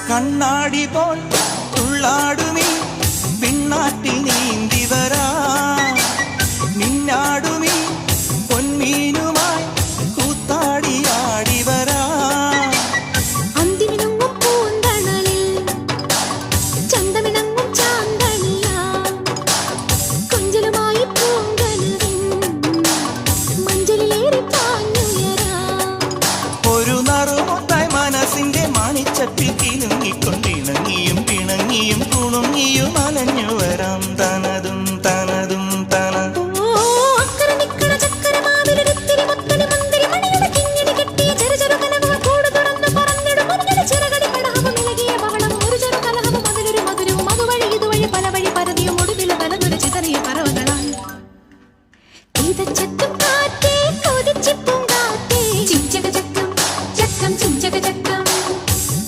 കണ്ണാടി പോൽ തുള്ളാടുമീ പിന്നാറ്റിൽ നീന്തി വരാ നിന്നാടുമീ പൊന്മീനുമായി കൂത്താടിയാടി വരാ അന്തിമിനുങ്ങും പൂന്തണലിൽ ചന്തമിണങ്ങും ചാന്തണിയാ കൊഞ്ചലുമായി പൂങ്കനവിൻ മഞ്ചലിലേറി പാഞ്ഞുയരാ ഒരു നറുമുത്തായി മനസ്സിന്റെ മണിച്ചപ്പിൽ